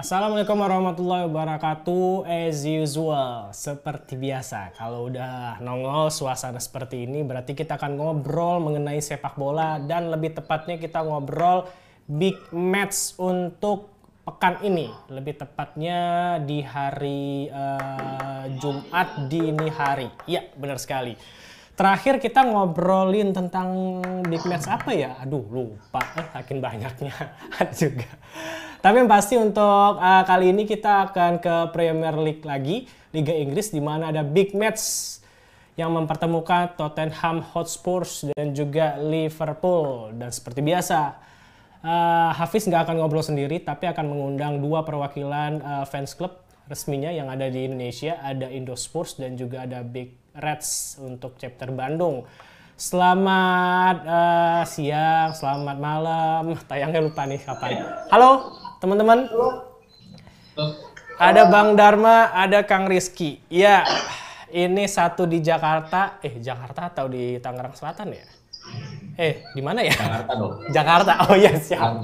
Assalamualaikum warahmatullahi wabarakatuh. As usual, seperti biasa, kalau udah nongol suasana seperti ini, berarti kita akan ngobrol mengenai sepak bola dan lebih tepatnya kita ngobrol big match untuk pekan ini. Lebih tepatnya di hari Jumat dini hari. Iya, benar sekali. Terakhir kita ngobrolin tentang big match apa ya? Aduh, lupa. Makin banyaknya juga. Tapi yang pasti untuk kali ini kita akan ke Premier League lagi, Liga Inggris, di mana ada big match yang mempertemukan Tottenham Hotspur dan juga Liverpool. Dan seperti biasa, Hafiz nggak akan ngobrol sendiri, tapi akan mengundang dua perwakilan fans club resminya yang ada di Indonesia. Ada Indospurs dan juga ada Big Reds untuk chapter Bandung. Selamat siang, selamat malam. Tayangnya lupa nih kapan. Halo teman-teman. Ada Bang Dharma, ada Kang Rizky. Ya, ini satu di Jakarta. Jakarta atau di Tangerang Selatan ya? Di mana ya? Jakarta dong. Jakarta. Oh iya, siap.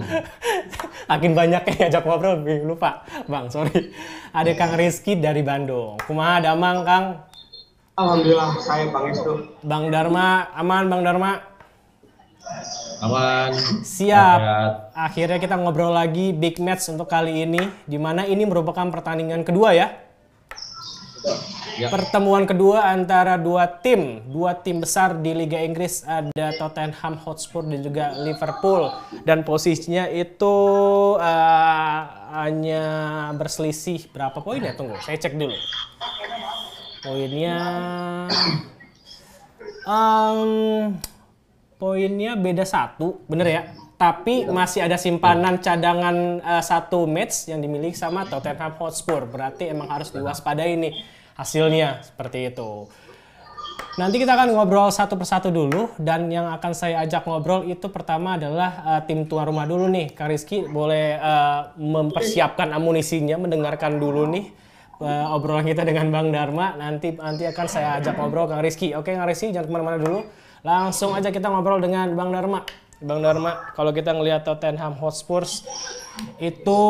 Makin banyak yang ngajak ngobrol, lupa. Bang, sorry. Ada Kang Rizky dari Bandung. Kumaha damang, Kang? Alhamdulillah, saya Bang Istu. Bang Dharma, aman Bang Dharma? Aman. Siap. Sehat. Akhirnya kita ngobrol lagi big match untuk kali ini, di mana ini merupakan pertandingan kedua ya. Ya. Pertemuan kedua antara dua tim besar di Liga Inggris, ada Tottenham Hotspur dan juga Liverpool, dan posisinya itu hanya berselisih berapa poin ya? Tunggu, saya cek dulu. Poinnya poinnya beda satu, bener ya? Tapi masih ada simpanan cadangan satu match yang dimiliki sama Tottenham Hotspur. Berarti emang harus diwaspadai nih hasilnya, seperti itu. Nanti kita akan ngobrol satu persatu dulu, dan yang akan saya ajak ngobrol itu pertama adalah tim tuan rumah dulu nih. Kak Rizky boleh mempersiapkan amunisinya, mendengarkan dulu nih obrolan kita dengan Bang Dharma. Nanti akan saya ajak ngobrol Kang Rizky. Oke Kang Rizky, jangan kemana-mana dulu. Langsung aja kita ngobrol dengan Bang Dharma. Bang Dharma, kalau kita ngelihat Tottenham Hotspur itu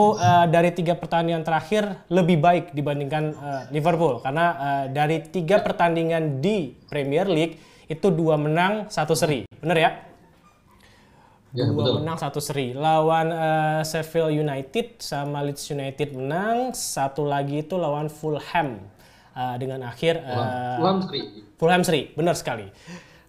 dari 3 pertandingan terakhir lebih baik dibandingkan Liverpool. Karena dari 3 pertandingan di Premier League itu 2 menang, 1 seri. Bener ya? Ya, 2 betul. menang, 1 seri. Lawan Sheffield United sama Leeds United menang. Satu lagi itu lawan Fulham. Dengan akhir Fulham seri. Bener sekali.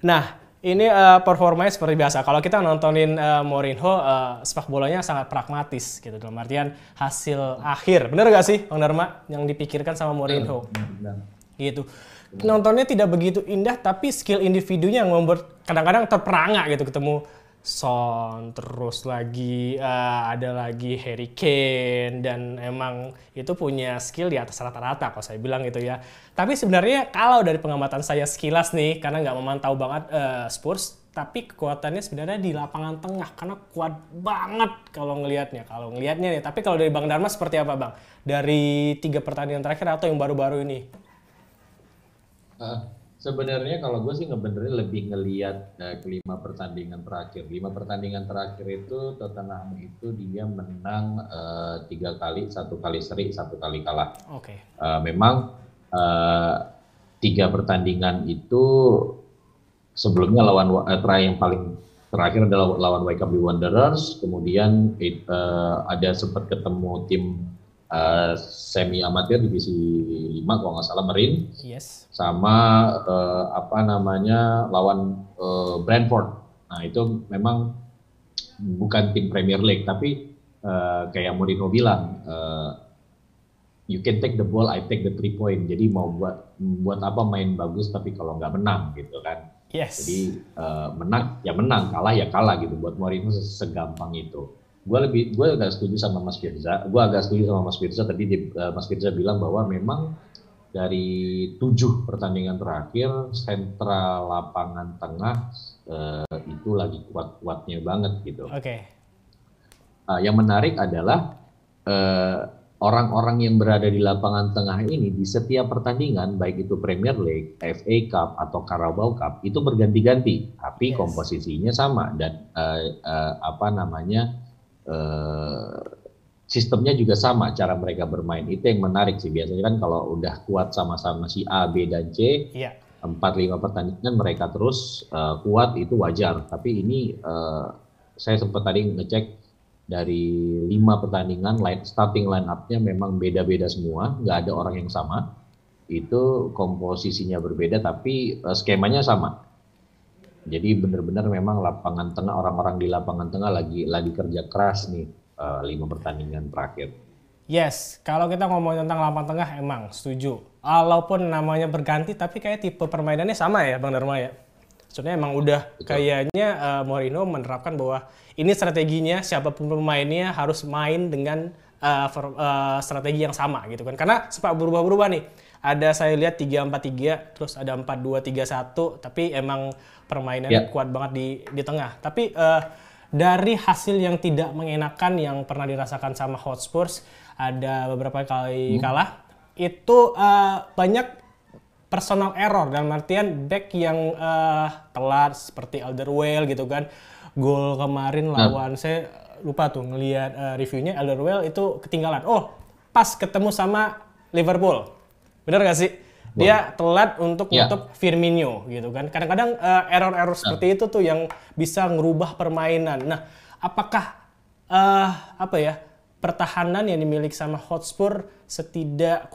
Nah, ini performanya seperti biasa. Kalau kita nontonin Mourinho, sepak bolanya sangat pragmatis gitu. Dalam artian hasil akhir. Bener gak sih Bang Dharma yang dipikirkan sama Mourinho? Gitu. Nontonnya tidak begitu indah, tapi skill individunya yang membuat kadang-kadang terperangah gitu. Ketemu Son, terus lagi ada lagi Harry Kane, dan emang itu punya skill di atas rata-rata kalau saya bilang gitu ya. Tapi sebenarnya kalau dari pengamatan saya sekilas nih, karena nggak memantau banget Spurs, tapi kekuatannya sebenarnya di lapangan tengah, karena kuat banget kalau ngelihatnya nih. Tapi kalau dari Bang Dharma seperti apa Bang? Dari 3 pertandingan terakhir atau yang baru-baru ini? Sebenarnya kalau gue sih ngebenerin lebih ngelihat ke 5 pertandingan terakhir. 5 pertandingan terakhir itu Tottenham itu dia menang 3 kali, 1 kali seri, 1 kali kalah. Oke. Memang 3 pertandingan itu sebelumnya lawan yang paling terakhir adalah lawan Wycombe Wanderers, kemudian ada sempat ketemu tim semi amatir divisi 5 kalau nggak salah, Marine. Yes. Sama lawan Brentford. Nah itu memang bukan tim Premier League, tapi kayak Mourinho bilang, you can take the ball, I take the 3 point. Jadi mau buat apa main bagus tapi kalau nggak menang gitu kan. Yes. Jadi menang ya menang, kalah ya kalah gitu. Buat Mourinho segampang itu. Gue agak setuju sama Mas Firza. Tadi Mas Firza bilang bahwa memang dari 7 pertandingan terakhir sentral lapangan tengah itu lagi kuat-kuatnya banget gitu. Oke. Yang menarik adalah orang-orang yang berada di lapangan tengah ini di setiap pertandingan, baik itu Premier League, FA Cup atau Carabao Cup, itu berganti-ganti, tapi komposisinya sama dan sistemnya juga sama cara mereka bermain. Itu yang menarik sih. Biasanya kan kalau udah kuat sama-sama si A, B, dan C, Iya. 4-5 pertandingan mereka terus kuat, itu wajar. Tapi ini saya sempat tadi ngecek dari 5 pertandingan starting line up-nya memang beda-beda semua, nggak ada orang yang sama. Itu komposisinya berbeda tapi skemanya sama. Jadi benar-benar memang lapangan tengah, orang-orang di lapangan tengah lagi kerja keras nih 5 pertandingan terakhir. Yes, kalau kita ngomongin tentang lapangan tengah emang setuju. Walaupun namanya berganti tapi kayak tipe permainannya sama ya Bang Dharma ya. Sebenarnya emang udah kayaknya Mourinho menerapkan bahwa ini strateginya, siapapun pemainnya harus main dengan strategi yang sama gitu kan. Karena sempat berubah-berubah nih. Ada saya lihat 3-4-3, terus ada 4-2-3-1, tapi emang permainannya kuat banget di tengah. Tapi dari hasil yang tidak mengenakan yang pernah dirasakan sama Hotspurs, ada beberapa kali kalah, itu banyak personal error, dalam artian back yang telat seperti Alderweireld gitu kan. Gol kemarin lawan saya lupa tuh ngelihat reviewnya, Alderweireld itu ketinggalan. Oh, pas ketemu sama Liverpool. Bener gak sih? Dia telat untuk nutup Firmino gitu kan. Kadang-kadang error-error seperti itu tuh yang bisa ngerubah permainan. Nah, apakah pertahanan yang dimiliki sama Hotspur setidak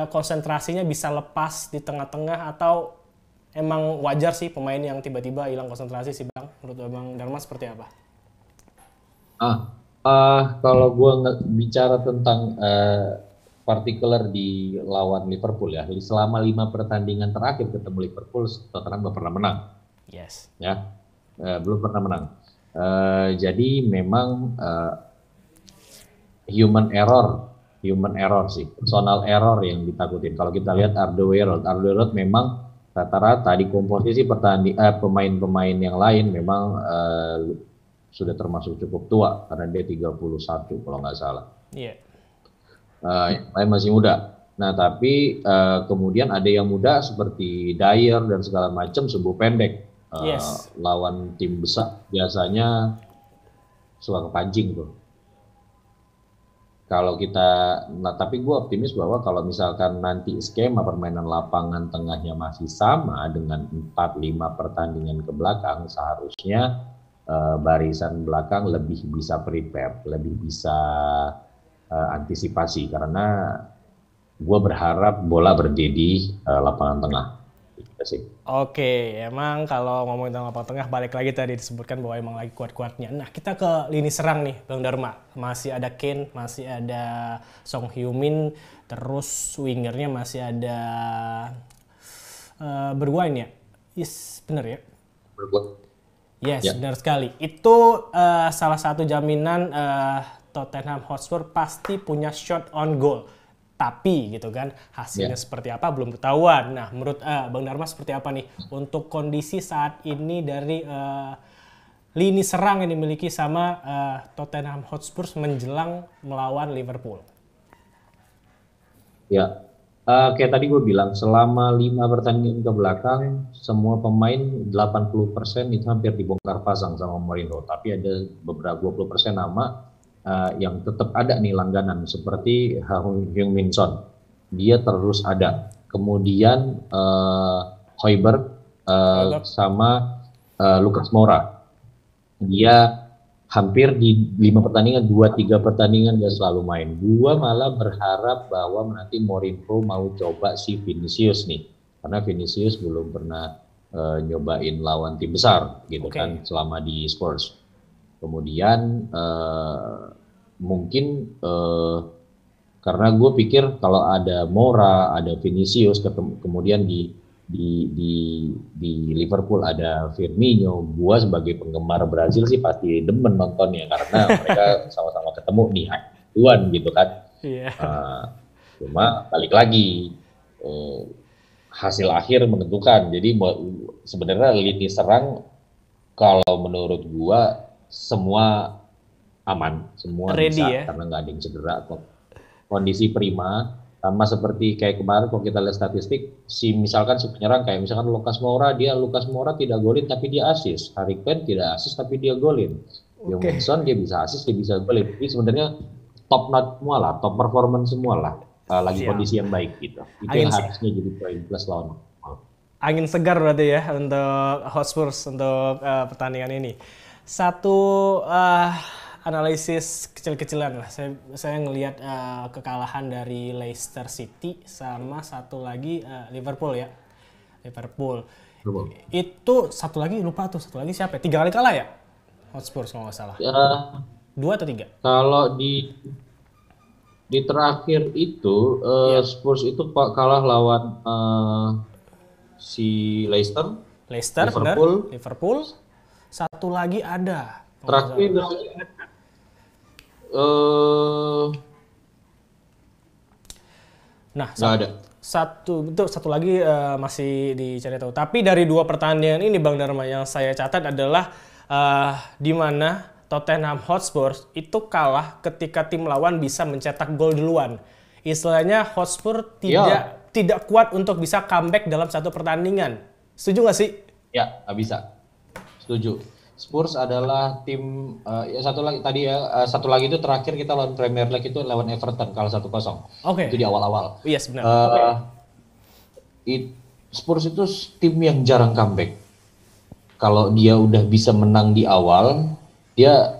konsentrasinya bisa lepas di tengah-tengah, atau emang wajar sih pemain yang tiba-tiba hilang konsentrasi sih Bang? Menurut Bang Dharma seperti apa? Kalau gue bicara tentang partikular di lawan Liverpool ya, selama 5 pertandingan terakhir ketemu Liverpool, Tottenham belum pernah menang. Yes. Ya, belum pernah menang. Jadi memang human error sih, personal error yang ditakutin. Kalau kita lihat Alderweireld memang rata-rata di komposisi pemain-pemain yang lain memang sudah termasuk cukup tua karena dia 31 kalau nggak salah. Iya. Yang lain masih muda. Nah tapi kemudian ada yang muda seperti Dyer dan segala macam, sembuh pendek. Lawan tim besar biasanya suka kepancing tuh. Kalau tapi gue optimis bahwa kalau misalkan nanti skema permainan lapangan tengahnya masih sama dengan 4-5 pertandingan ke belakang, seharusnya barisan belakang lebih bisa prepare, lebih bisa antisipasi, karena gue berharap bola berdiri di lapangan tengah. Oke, emang kalau ngomongin tentang lapangan tengah, balik lagi tadi disebutkan bahwa emang lagi kuat-kuatnya. Nah, kita ke lini serang nih, Bang Dharma. Masih ada Kane, masih ada Son Heung-min, terus wingernya masih ada Bergwijn ya? Yes, bener ya? Yes, benar sekali. Itu salah satu jaminan Tottenham Hotspur pasti punya shot on goal. Tapi gitu kan, hasilnya seperti apa belum ketahuan. Nah, menurut Bang Dharma seperti apa nih untuk kondisi saat ini dari lini serang yang dimiliki sama Tottenham Hotspur menjelang melawan Liverpool? Ya, kayak tadi gue bilang, selama 5 pertandingan ke belakang, semua pemain 80% itu hampir dibongkar pasang sama Mourinho. Tapi ada beberapa 20% nama yang tetap ada nih langganan, seperti Heung-min Son, dia terus ada. Kemudian Højbjerg sama Lucas Moura, dia hampir di 5 pertandingan, 2-3 pertandingan dia selalu main. Gua malah berharap bahwa nanti Mourinho mau coba si Vinicius nih, karena Vinicius belum pernah nyobain lawan tim besar gitu kan selama di Spurs. Kemudian mungkin karena gue pikir kalau ada Moura, ada Vinicius, kemudian di Liverpool ada Firmino, gue sebagai penggemar Brazil sih pasti demen nontonnya, karena mereka sama-sama ketemu nih tuan gitu kan. Cuma balik lagi, hasil akhir menentukan. Jadi sebenarnya lini serang kalau menurut gue semua aman, semua ready, bisa ya? Karena nggak ada yang cedera, kondisi prima. Sama seperti kayak kemarin kalau kita lihat statistik, misalkan si penyerang kayak misalkan Lucas Moura tidak golin tapi dia asis, Harry Kane tidak asis tapi dia golin, Heung-min Son dia bisa asis, dia bisa golin. Jadi sebenarnya top notch semua lah, top performance semua lah. Lagi Siap. kondisi yang baik gitu. Itu Angin yang harusnya jadi poin plus lawan. Angin segar berarti ya untuk Hotspurs untuk pertandingan ini. Satu analisis kecil-kecilan lah. Saya ngelihat kekalahan dari Leicester City sama satu lagi Liverpool ya. Liverpool. Itu satu lagi lupa tuh, satu lagi siapa ya? 3 kali kalah ya? Hotspurs kalau nggak salah. 2 atau 3? Kalau di terakhir itu Spurs itu kalah lawan si Leicester, Liverpool. Liverpool. Satu lagi ada. Terakhir nah, nggak ada. Satu lagi masih dicari tahu. Tapi dari 2 pertandingan ini Bang Dharma yang saya catat adalah di mana Tottenham Hotspur itu kalah ketika tim lawan bisa mencetak gol duluan. Istilahnya Hotspur tidak kuat untuk bisa comeback dalam satu pertandingan. Setuju nggak sih? Ya, nggak bisa. Setuju. Spurs adalah tim satu lagi itu terakhir kita lawan Premier League itu lawan Everton kalah 1-0. Oke. Itu di awal-awal. Yes, benar. Spurs itu tim yang jarang comeback. Kalau dia udah bisa menang di awal, dia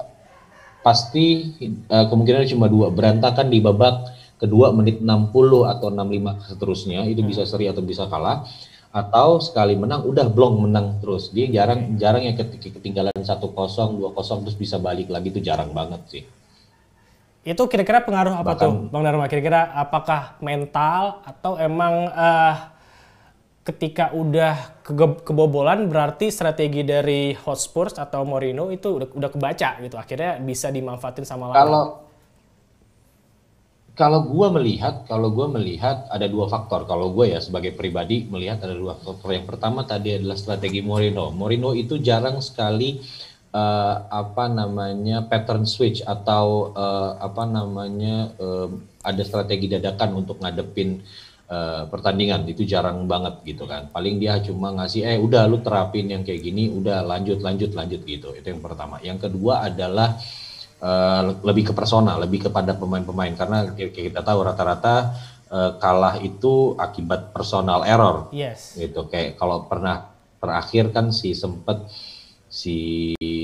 pasti kemungkinan cuma 2, berantakan di babak kedua menit 60 atau 65 seterusnya, itu bisa seri atau bisa kalah, atau sekali menang udah blong menang terus. Dia jarang yang ketinggalan 1-0, 2-0 terus bisa balik lagi, itu jarang banget sih. Itu kira-kira pengaruh apa tuh Bang Dharma? Kira-kira apakah mental atau emang ketika udah kebobolan berarti strategi dari Hotspur atau Mourinho itu udah kebaca gitu, akhirnya bisa dimanfaatin sama lawan. Kalau gue melihat ada 2 faktor. Kalau gue ya sebagai pribadi melihat ada 2 faktor. Yang pertama tadi adalah strategi Mourinho. Mourinho itu jarang sekali pattern switch atau ada strategi dadakan untuk ngadepin pertandingan. Itu jarang banget gitu kan. Paling dia cuma ngasih udah lu terapin yang kayak gini, udah lanjut gitu. Itu yang pertama. Yang kedua adalah lebih ke personal, lebih kepada pemain-pemain, karena kita tahu rata-rata kalah itu akibat personal error. Yes. Gitu. Kayak kalau pernah terakhir kan si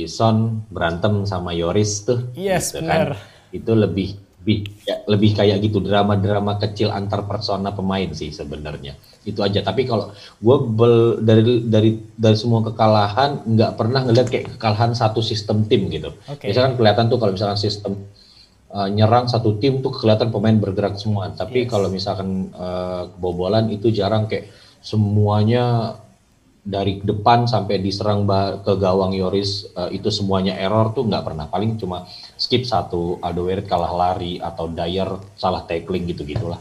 Son berantem sama Yoris tuh. Yes, gitu benar. Kan. Itu lebih kayak gitu, drama-drama kecil antar persona pemain sih sebenarnya. Itu aja. Tapi kalau gue dari semua kekalahan nggak pernah ngeliat kayak kekalahan satu sistem tim gitu. Misalkan kelihatan tuh kalau misalkan sistem nyerang satu tim tuh kelihatan pemain bergerak semua. Tapi kalau misalkan kebobolan itu jarang, kayak semuanya dari depan sampai diserang ke gawang Yoris itu semuanya error tuh nggak pernah. Paling cuma skip satu, Alderweireld kalah lari atau Dyer salah tackling gitu-gitulah.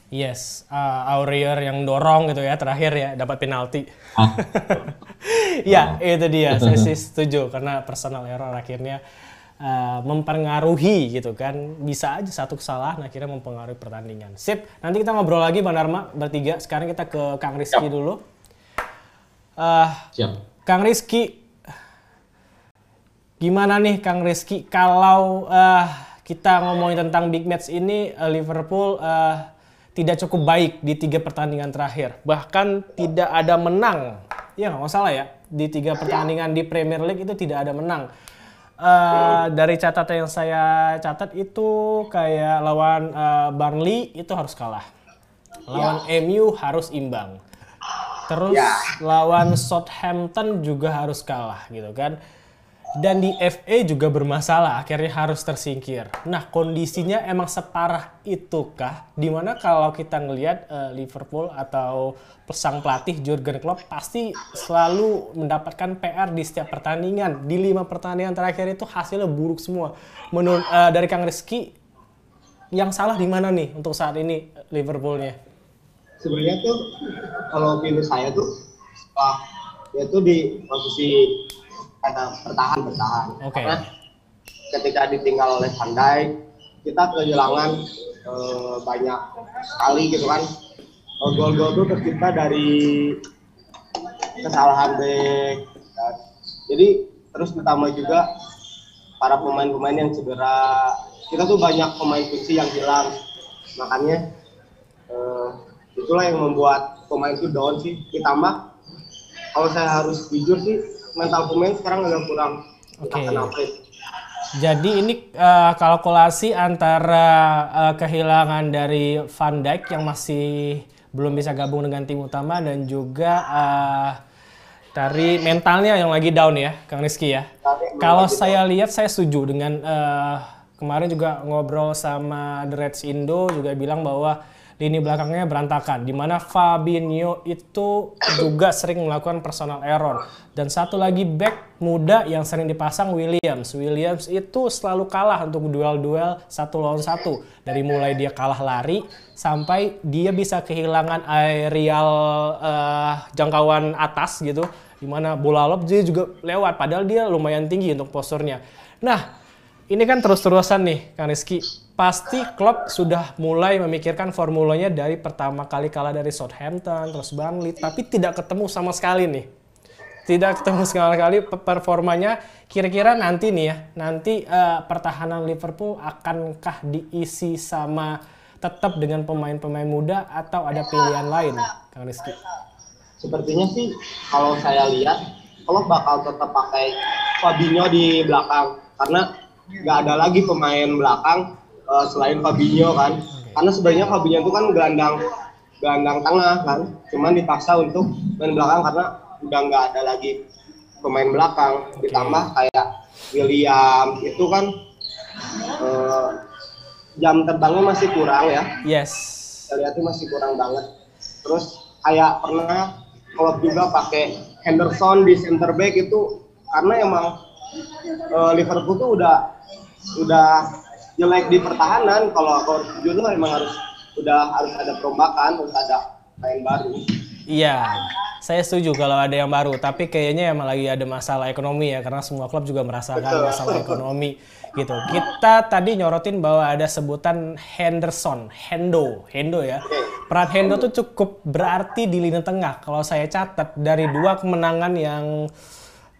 Yes, Aurier yang dorong gitu ya terakhir ya, dapat penalti. Ya, itu dia. Saya sih setuju karena personal error akhirnya mempengaruhi gitu kan. Bisa aja satu kesalahan akhirnya mempengaruhi pertandingan. Sip, nanti kita ngobrol lagi Bang Dharma bertiga. Sekarang kita ke Kang Rizky dulu. Siap. Kang Rizky, gimana nih Kang Rizky kalau kita ngomongin tentang big match ini, Liverpool tidak cukup baik di 3 pertandingan terakhir. Bahkan tidak ada menang. Ya nggak salah ya. Di 3 pertandingan di Premier League itu tidak ada menang. Dari catatan yang saya catat itu kayak lawan Burnley itu harus kalah. Lawan MU harus imbang. Terus lawan Southampton juga harus kalah gitu kan. Dan di FA juga bermasalah, akhirnya harus tersingkir. Nah, kondisinya emang separah itukah? Dimana kalau kita ngelihat Liverpool atau sang pelatih Jurgen Klopp pasti selalu mendapatkan PR di setiap pertandingan. Di 5 pertandingan terakhir itu hasilnya buruk semua. Menurut dari Kang Rizky, yang salah di mana nih untuk saat ini Liverpoolnya? Sebenarnya tuh kalau pilih saya tuh yaitu di posisi ada bertahan. Karena ketika ditinggal oleh Van Dijk, kita kehilangan banyak sekali gitu kan. Gol-gol itu tercipta dari kesalahan back. Jadi terus ditambah juga para pemain-pemain yang cedera kita tuh banyak pemain kunci yang hilang, makanya itulah yang membuat pemain itu down sih. Ditambah kalau saya harus jujur sih, mental pemain sekarang agak kurang. Jadi ini kalkulasi antara kehilangan dari Van Dijk yang masih belum bisa gabung dengan tim utama dan juga dari mentalnya yang lagi down ya, Kang Rizky ya. Kalau saya lihat, saya setuju dengan kemarin juga ngobrol sama The Reds Indo juga bilang bahwa lini belakangnya berantakan, di mana Fabinho itu juga sering melakukan personal error. Dan satu lagi back muda yang sering dipasang Williams. Williams itu selalu kalah untuk duel-duel 1 lawan 1. Dari mulai dia kalah lari sampai dia bisa kehilangan aerial jangkauan atas gitu, di mana bola lob dia juga lewat, padahal dia lumayan tinggi untuk posturnya. Nah, ini kan terus-terusan nih, Kang Rizky. Pasti Klopp sudah mulai memikirkan formulanya dari pertama kali kalah dari Southampton, terus Burnley, tapi tidak ketemu sama sekali nih. Tidak ketemu sekali performanya. Kira-kira nanti nih ya, nanti pertahanan Liverpool akankah diisi sama tetap dengan pemain-pemain muda atau ada pilihan lain, Kang Rizky? Sepertinya sih kalau saya lihat, Klopp bakal tetap pakai Fabinho di belakang, karena nggak ada lagi pemain belakang selain Fabinho kan. Karena sebenarnya Fabinho itu kan gelandang tengah kan, cuman dipaksa untuk main belakang karena udah nggak ada lagi pemain belakang. Ditambah kayak William itu kan jam terbangnya masih kurang ya. Yes. Saya lihat itu masih kurang banget. Terus kayak pernah Klopp juga pakai Henderson di center back itu karena emang Liverpool tuh udah jelek di pertahanan. Kalau jujur emang harus ada perombakan, harus ada main baru. Iya, saya setuju kalau ada yang baru, tapi kayaknya emang lagi ada masalah ekonomi ya, karena semua klub juga merasakan masalah ekonomi gitu. Kita tadi nyorotin bahwa ada sebutan Hendo ya. Peran Hendo tuh cukup berarti di lini tengah. Kalau saya catat dari 2 kemenangan yang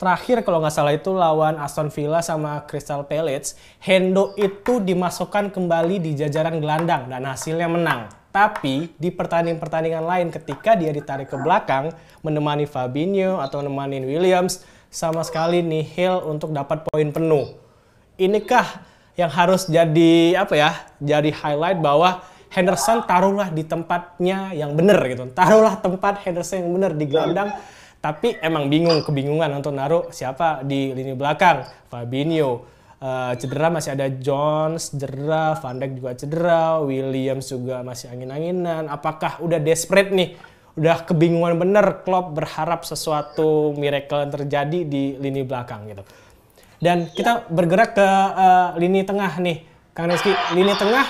terakhir kalau nggak salah itu lawan Aston Villa sama Crystal Palace, Hendo itu dimasukkan kembali di jajaran gelandang dan hasilnya menang. Tapi di pertandingan lain ketika dia ditarik ke belakang menemani Fabinho atau menemani Williams, sama sekali nihil untuk dapat poin penuh. Inikah yang harus jadi jadi highlight bahwa Henderson taruhlah di tempatnya yang benar gitu. Taruhlah tempat Henderson yang benar di gelandang. Tapi emang kebingungan untuk naruh siapa di lini belakang. Fabinho cedera, masih ada Jones cedera, Van Dijk juga cedera, Williams juga masih angin-anginan. Apakah udah desperate nih? Udah kebingungan bener, Klopp berharap sesuatu miracle yang terjadi di lini belakang gitu. Dan kita bergerak ke lini tengah nih, Kang Rizky. Lini tengah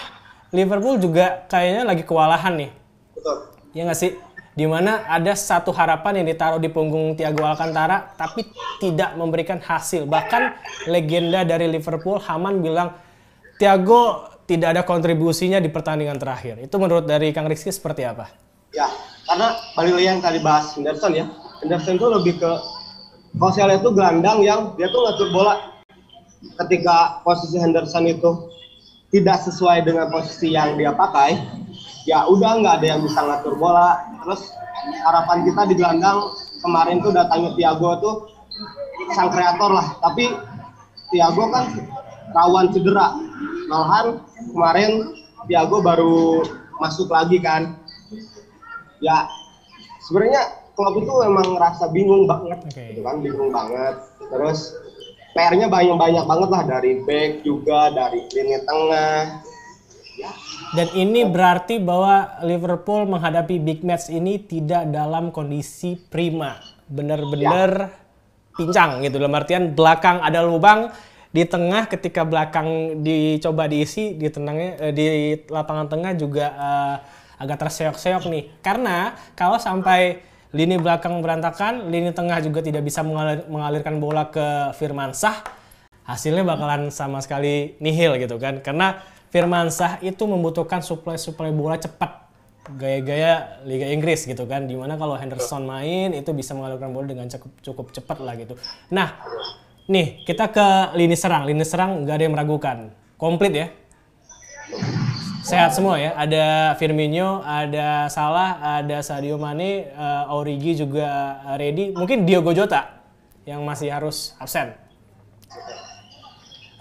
Liverpool juga kayaknya lagi kewalahan nih. Betul. Ya nggak sih? Di mana ada satu harapan yang ditaruh di punggung Thiago Alcantara tapi tidak memberikan hasil. Bahkan legenda dari Liverpool, Haman, bilang Thiago tidak ada kontribusinya di pertandingan terakhir. Itu menurut dari Kang Rizky seperti apa? Ya, karena balik lagi yang tadi bahas Henderson ya. Henderson itu lebih ke, kalau saya lihat itu gelandang yang dia tuh ngatur bola. Ketika posisi Henderson itu tidak sesuai dengan posisi yang dia pakai, ya udah nggak ada yang bisa ngatur bola. Terus harapan kita di gelandang kemarin tuh datangnya Thiago tuh sang kreator lah, tapi Thiago kan rawan cedera. Malahan kemarin Thiago baru masuk lagi kan. Ya sebenarnya klub itu emang ngerasa bingung banget, gitu kan, bingung banget. Terus PR-nya banyak banget lah, dari back juga, dari lini tengah. Dan ini berarti bahwa Liverpool menghadapi big match ini tidak dalam kondisi prima. Benar-benar pincang gitu. Dalam artian belakang ada lubang, di tengah ketika belakang dicoba diisi, di lapangan tengah juga agak terseok-seok nih. Karena kalau sampai lini belakang berantakan, lini tengah juga tidak bisa mengalirkan bola ke Firmansyah, hasilnya bakalan sama sekali nihil gitu kan. Karena Firmansyah itu membutuhkan suplai bola cepat, gaya-gaya Liga Inggris gitu kan, dimana kalau Henderson main itu bisa mengalirkan bola dengan cukup cepat lah gitu. Nah, nih kita ke lini serang nggak ada yang meragukan, komplit ya. sehat semua ya. Ada Firmino, ada Salah, ada Sadio Mane, Origi juga ready. Mungkin Diogo Jota yang masih harus absen.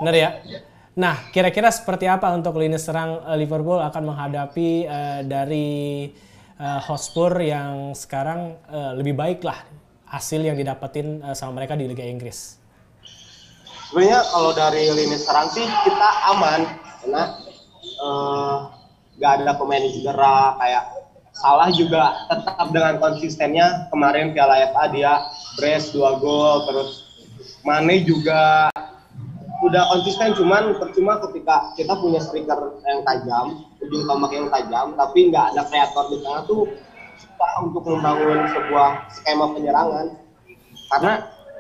Benar ya? Nah, kira-kira seperti apa untuk lini serang Liverpool akan menghadapi dari Hotspur yang sekarang lebih baik lah hasil yang didapetin sama mereka di Liga Inggris? Sebenarnya kalau dari lini serang sih kita aman karena nggak ada pemain cedera, kayak Salah juga tetap dengan konsistennya. Kemarin Piala FA dia brace 2 gol, terus Mane juga udah konsisten, cuman percuma ketika kita punya striker yang tajam, ujung tombak yang tajam, tapi nggak ada kreator di tengah tuh susah untuk membangun sebuah skema penyerangan. Karena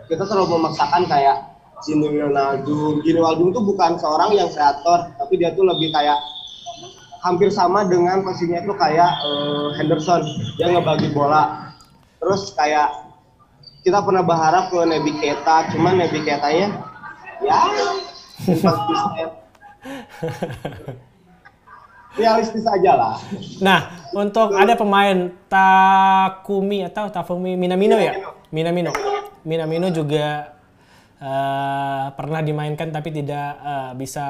kita selalu memaksakan kayak Gini Wijnaldum tuh bukan seorang yang kreator, tapi dia tuh lebih kayak hampir sama dengan posisinya tuh kayak Henderson, dia ngebagi bola. Terus kayak kita pernah berharap ke Naby Keita, cuman Naby Keitanya ya realistis aja lah. Nah, untuk ada pemain Takumi Minamino ya? Minamino juga pernah dimainkan tapi tidak bisa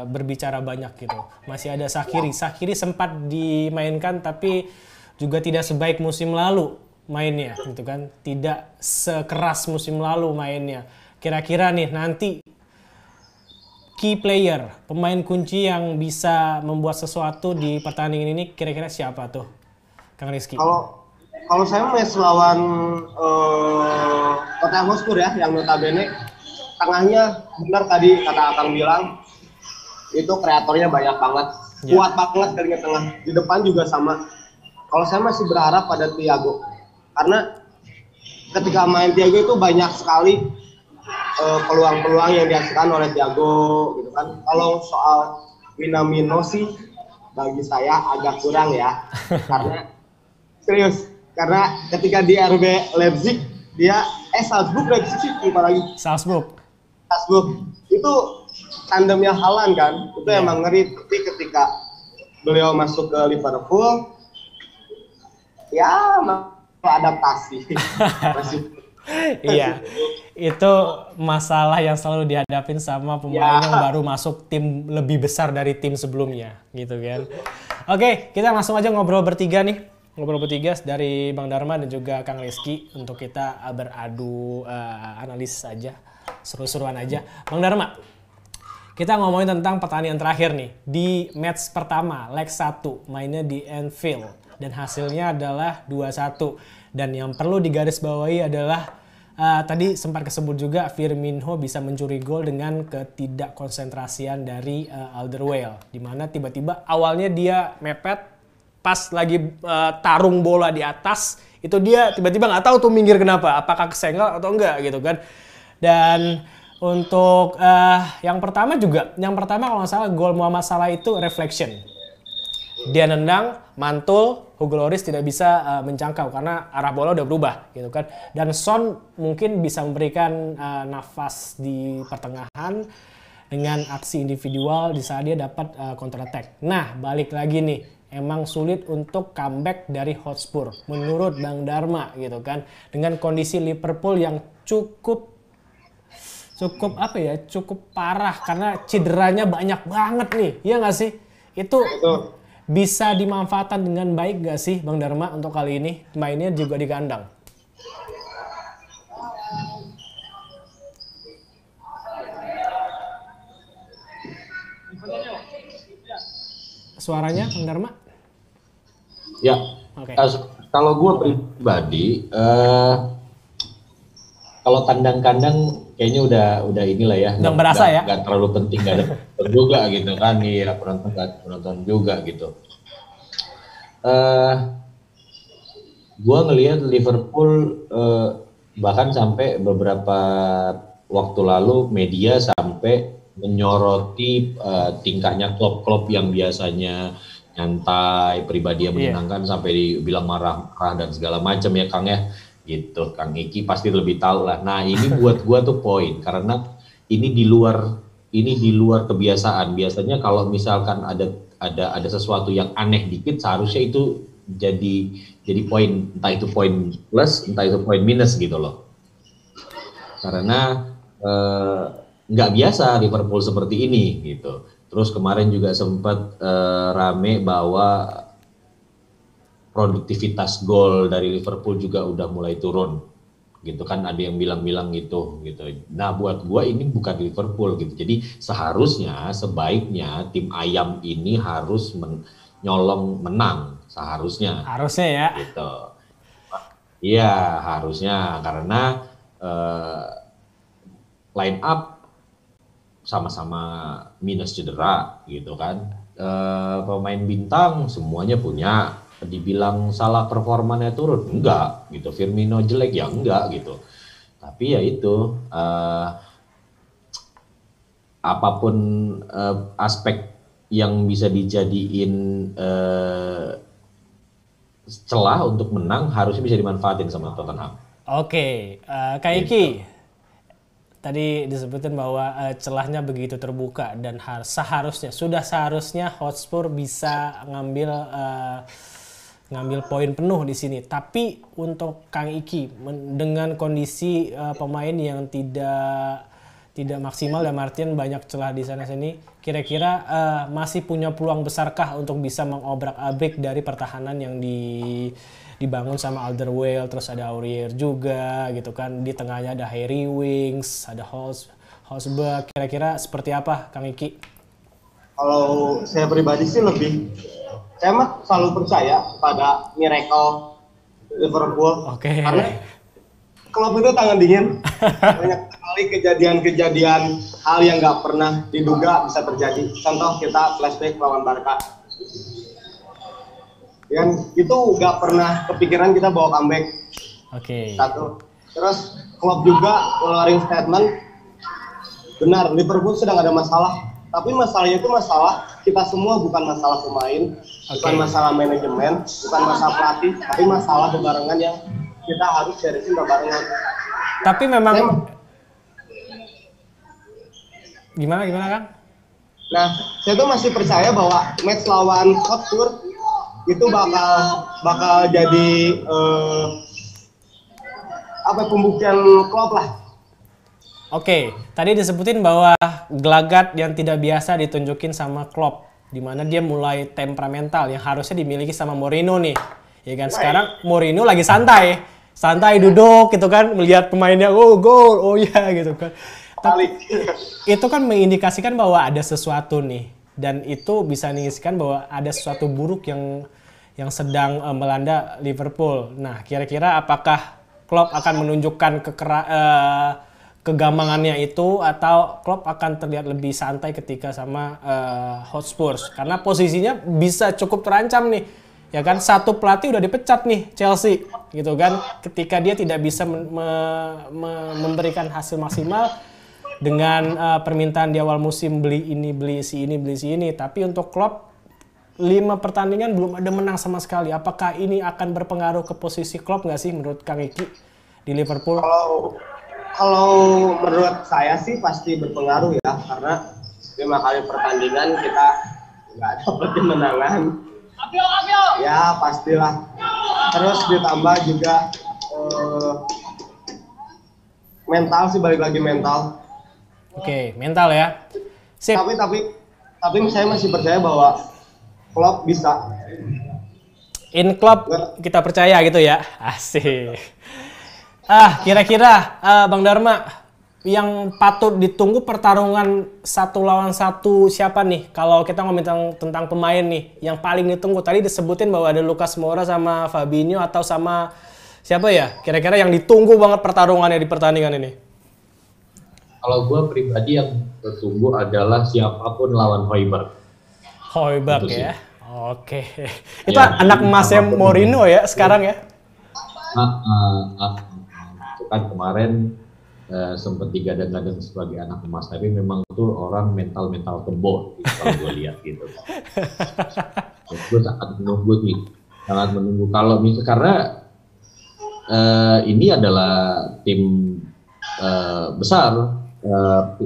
berbicara banyak gitu. Masih ada Shaqiri sempat dimainkan tapi juga tidak sebaik musim lalu mainnya gitu kan. Tidak sekeras musim lalu mainnya. Kira-kira nih nanti key player, pemain kunci yang bisa membuat sesuatu di pertandingan ini kira-kira siapa tuh, Kang Rizky? Kalau saya match lawan Tottenham Hotspur ya, yang notabene tengahnya benar tadi kata Akang bilang, itu kreatornya banyak banget, kuat banget dari tengah, di depan juga sama. Kalau saya masih berharap pada Thiago, karena ketika main Thiago itu banyak sekali peluang-peluang yang dihasilkan oleh Thiago gitu kan. Kalau soal Minamino sih bagi saya agak kurang ya, karena serius, karena ketika di RB Leipzig dia Salzburg Salzburg itu tandemnya Haaland kan, itu emang ngeri. Tapi ketika beliau masuk ke Liverpool ya adaptasi masih. Iya, itu masalah yang selalu dihadapin sama pemain yang baru masuk tim lebih besar dari tim sebelumnya, gitu kan. Oke, kita langsung aja ngobrol bertiga dari Bang Dharma dan juga Kang Rizky untuk kita beradu analis aja, seru-seruan aja. Bang Dharma, kita ngomongin tentang pertandingan terakhir nih di match pertama, leg 1, mainnya di Anfield dan hasilnya adalah 2-1. Dan yang perlu digarisbawahi adalah tadi sempat kesebut juga Firmino bisa mencuri gol dengan ketidakkonsentrasian dari Alderweireld, di mana tiba-tiba awalnya dia mepet pas lagi tarung bola di atas, itu dia tiba-tiba nggak tahu tuh minggir kenapa, apakah kesenggol atau enggak gitu kan. Dan untuk yang pertama kalau nggak salah gol Muhammad Salah itu reflection. Dia nendang, mantul, Hugo Lloris tidak bisa menjangkau karena arah bola udah berubah gitu kan. Dan Son mungkin bisa memberikan nafas di pertengahan dengan aksi individual di saat dia dapat counter attack. Nah, balik lagi nih, emang sulit untuk comeback dari Hotspur menurut Bang Dharma gitu kan. Dengan kondisi Liverpool yang cukup parah karena cederanya banyak banget nih. Iya nggak sih? Itu bisa dimanfaatkan dengan baik gak sih Bang Dharma untuk kali ini? Mainnya juga di kandang. Suaranya Bang Dharma? Ya, kalau gue pribadi, kalau tandang-kandang kayaknya udah inilah ya, nggak terlalu penting, nggak ada penonton juga gitu kan, ya penonton juga gitu. Gue ngelihat Liverpool bahkan sampai beberapa waktu lalu media sampai menyoroti tingkahnya klub-klub yang biasanya nyantai, pribadi yang menyenangkan, sampai dibilang marah-marah dan segala macam ya Kang ya. Gitu, Kang Iki pasti lebih tahu lah. Nah, ini buat gua tuh poin, karena ini di luar kebiasaan. Biasanya kalau misalkan ada ada sesuatu yang aneh dikit, seharusnya itu jadi poin, entah itu poin plus, entah itu poin minus gitu loh. Karena nggak biasa Liverpool seperti ini gitu. Terus kemarin juga sempat rame bahwa produktivitas gol dari Liverpool juga udah mulai turun gitu kan, ada yang bilang gitu. Nah buat gua ini bukan Liverpool gitu. Jadi sebaiknya tim ayam ini harus nyolong menang seharusnya. Harusnya ya. Gitu. Iya harusnya, karena line up sama-sama minus cedera gitu kan. Pemain bintang semuanya punya. Dibilang salah performanya turun, enggak gitu. Firmino jelek ya enggak gitu. Tapi ya itu apapun aspek yang bisa dijadiin celah untuk menang harusnya bisa dimanfaatin sama Tottenham. Oke, Kak Iki, tadi disebutin bahwa celahnya begitu terbuka dan seharusnya Hotspur bisa ngambil poin penuh di sini. Tapi untuk Kang Iki dengan kondisi pemain yang tidak maksimal dan Martin banyak celah di sana sini, kira-kira masih punya peluang besarkah untuk bisa mengobrak-abrik dari pertahanan yang dibangun sama Alderweireld, terus ada Aurier juga gitu kan, di tengahnya ada Harry Winks, ada Hosberg. Kira-kira seperti apa Kang Iki? Kalau saya pribadi sih saya mah selalu percaya pada miracle Liverpool. Karena klub itu tangan dingin. Banyak sekali kejadian-kejadian hal yang nggak pernah diduga bisa terjadi. Contoh kita flashback lawan Barca. Dan itu nggak pernah kepikiran kita bawa comeback. Satu. Terus klub juga ngeluarin statement, benar Liverpool sedang ada masalah. Tapi masalahnya itu masalah kita semua, bukan masalah pemain, bukan masalah manajemen, bukan masalah pelatih, tapi masalah bebarengan yang kita harus beresin bebarengan. Tapi memang gimana kan? Nah, saya tuh masih percaya bahwa match lawan Hotspur itu bakal jadi pembuktian klub lah. Oke, tadi disebutin bahwa gelagat yang tidak biasa ditunjukin sama Klopp, di mana dia mulai temperamental yang harusnya dimiliki sama Mourinho nih, ya kan? Sekarang Mourinho lagi santai duduk gitu kan, melihat pemainnya gol, oh ya gitu kan. Tapi itu kan mengindikasikan bahwa ada sesuatu nih, dan itu bisa mengindikasikan bahwa ada sesuatu buruk yang sedang melanda Liverpool. Nah, kira-kira apakah Klopp akan menunjukkan kegampangannya itu, atau Klopp akan terlihat lebih santai ketika sama Hotspur? Karena posisinya bisa cukup terancam nih, ya kan? Satu pelatih udah dipecat nih Chelsea, gitu kan? Ketika dia tidak bisa memberikan hasil maksimal dengan permintaan di awal musim, beli ini, beli si ini. Tapi untuk Klopp 5 pertandingan belum ada menang sama sekali. Apakah ini akan berpengaruh ke posisi Klopp nggak sih menurut Kang Iki di Liverpool? Kalau menurut saya sih pasti berpengaruh ya, karena 5 kali pertandingan kita nggak dapat kemenangan. Ya pastilah. Terus ditambah juga mental sih, balik lagi mental. Oke, mental ya. Sip. Tapi saya masih percaya bahwa Klopp bisa. In Klopp kita percaya gitu ya. Asik. Kira-kira Bang Dharma, yang patut ditunggu pertarungan 1 lawan 1 siapa nih? Kalau kita ngomongin tentang pemain nih, yang paling ditunggu. Tadi disebutin bahwa ada Lucas Moura sama Fabinho, atau sama siapa ya? Kira-kira yang ditunggu banget pertarungannya di pertandingan ini. Kalau gue pribadi yang tertunggu adalah siapapun lawan Højbjerg ya? Oke. Itu anak emasnya Mourinho ya sekarang ya? Kan kemarin sempat digadang-gadang sebagai anak emas, tapi memang itu orang mental kebo kalau gue lihat gitu. Gue sangat menunggu kalau misalnya, karena ini adalah tim besar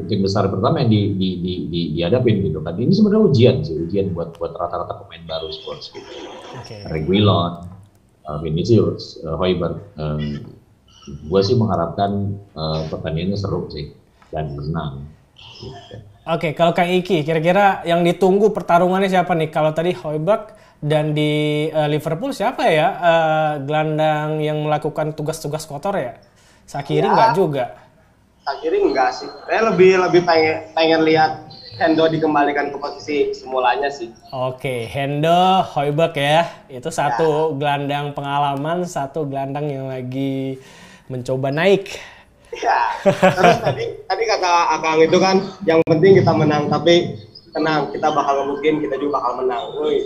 tim besar pertama yang dihadapin gitu kan. Ini sebenarnya ujian buat rata-rata pemain baru Spurs gitu. Reguilon, Vinicius, Højbjerg. Gue sih mengharapkan pertandingannya seru sih dan menang. Gitu. Oke, kalau Kang Iki, kira-kira yang ditunggu pertarungannya siapa nih? Kalau tadi Højbjerg dan di Liverpool siapa ya? Gelandang yang melakukan tugas-tugas kotor ya? Shaqiri nggak juga? Shaqiri enggak sih. Saya lebih pengen lihat Hendo dikembalikan ke posisi semulanya sih. Oke, Hendo, Højbjerg ya. Itu satu gelandang pengalaman, satu gelandang yang lagi mencoba naik. Ya, terus tadi kata Akang itu kan, yang penting kita menang, tapi tenang, kita bakal ngebuktiin kita juga bakal menang. Woi.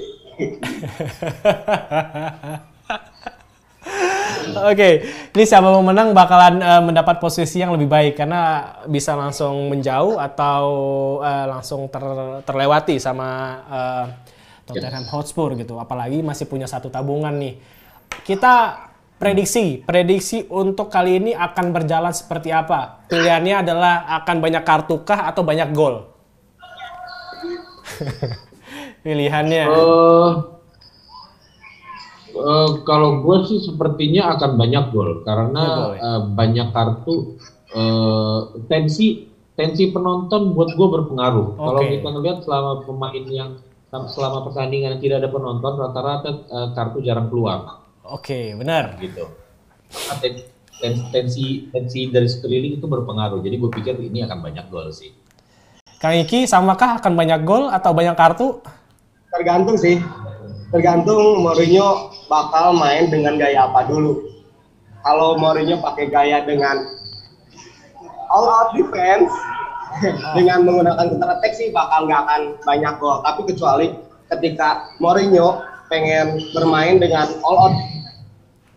Oke, ini siapa mau menang bakalan mendapat posisi yang lebih baik karena bisa langsung menjauh atau langsung terlewati sama Tottenham Hotspur gitu. Apalagi masih punya satu tabungan nih. Kita prediksi untuk kali ini akan berjalan seperti apa? Pilihannya adalah akan banyak kartu kah atau banyak gol? Pilihannya. Kalau gue sih sepertinya akan banyak gol karena banyak kartu. Tensi penonton buat gue berpengaruh. Kalau kita ngeliat selama pertandingan tidak ada penonton, rata-rata kartu jarang keluar. Oke, benar. Gitu. Tensi dari sekeliling itu berpengaruh. Jadi gue pikir ini akan banyak gol sih. Kang Iki, samakah akan banyak gol atau banyak kartu? Tergantung sih. Tergantung Mourinho bakal main dengan gaya apa dulu. Kalau Mourinho pakai gaya dengan all out defense, dengan menggunakan counter attack sih bakal nggak akan banyak gol. Tapi kecuali ketika Mourinho pengen bermain dengan all out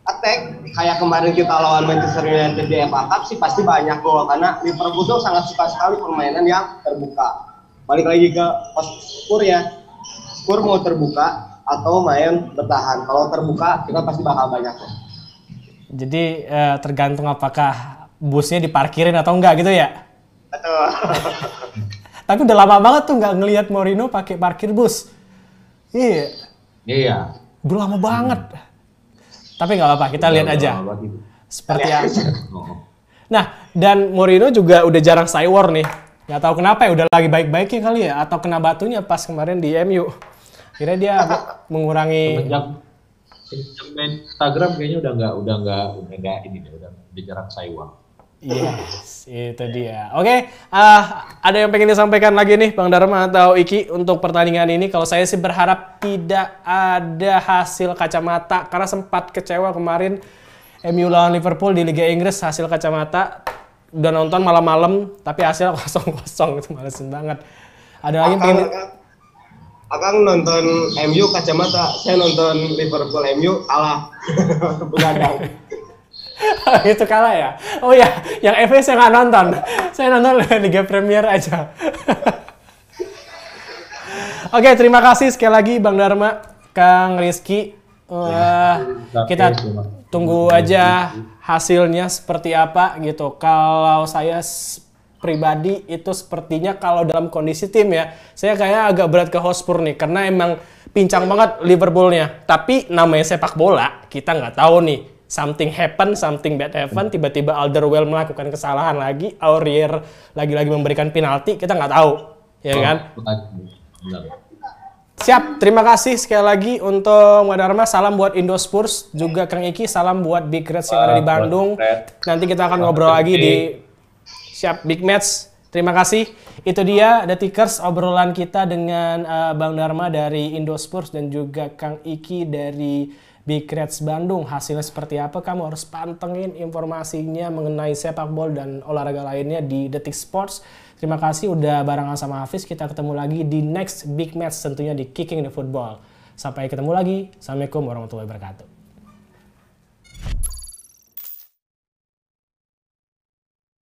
attack kayak kemarin kita lawan Manchester United di FA Cup sih pasti banyak gol karena Liverpool tuh sangat suka sekali permainan yang terbuka. Balik lagi ke Spurs ya, Spurs mau terbuka atau main bertahan. Kalau terbuka kita pasti bakal banyak gol. Jadi tergantung apakah busnya diparkirin atau enggak gitu ya? Betul. Tapi udah lama banget tuh nggak ngelihat Mourinho pakai parkir bus. Iya. Udah lama banget. Tapi nggak apa-apa, kita lihat aja. Seperti apa. Nah, dan Mourinho juga udah jarang cywar nih. Nggak tahu kenapa ya, udah lagi baik-baiknya kali ya. Atau kena batunya pas kemarin di MU. Kira dia mengurangi... Sejak main Instagram kayaknya udah nggak ini deh, udah jarang cywar. Yes, itu dia. Oke, ada yang pengen disampaikan lagi nih Bang Dharma atau Iki untuk pertandingan ini? Kalau saya sih berharap tidak ada hasil kacamata karena sempat kecewa kemarin MU lawan Liverpool di Liga Inggris hasil kacamata. Udah nonton malam-malam tapi hasil 0-0 itu malesin banget. Ada lagi pengen Akang nonton MU kacamata, saya nonton Liverpool MU kalah begadang. Itu kalah ya? Oh ya, yang FA saya nggak nonton. Saya nonton Liga Premier aja. Oke, terima kasih sekali lagi Bang Dharma, Kang Rizky. Kita tunggu aja hasilnya seperti apa gitu. Kalau saya pribadi itu sepertinya kalau dalam kondisi tim ya, saya kayak agak berat ke Hotspur nih. Karena emang pincang banget Liverpoolnya. Tapi namanya sepak bola, kita nggak tahu nih. Something happen, something bad happen, tiba-tiba Alderweireld melakukan kesalahan lagi, Aurier lagi-lagi memberikan penalti, kita nggak tahu, ya kan? Siap, terima kasih sekali lagi untuk Bang Dharma, salam buat Indo Spurs, juga Kang Iki, salam buat Big Reds yang ada di Bandung. Nanti kita akan ngobrol lagi di Siap Big Match. Terima kasih. Itu dia The Tickers, obrolan kita dengan Bang Dharma dari Indo Spurs dan juga Kang Iki dari Big Reds Bandung. Hasilnya seperti apa? Kamu harus pantengin informasinya mengenai sepak bola dan olahraga lainnya di Detik Sports. Terima kasih udah barengan sama Hafiz. Kita ketemu lagi di next Big Match tentunya di Kicking the Football. Sampai ketemu lagi. Assalamualaikum warahmatullahi wabarakatuh.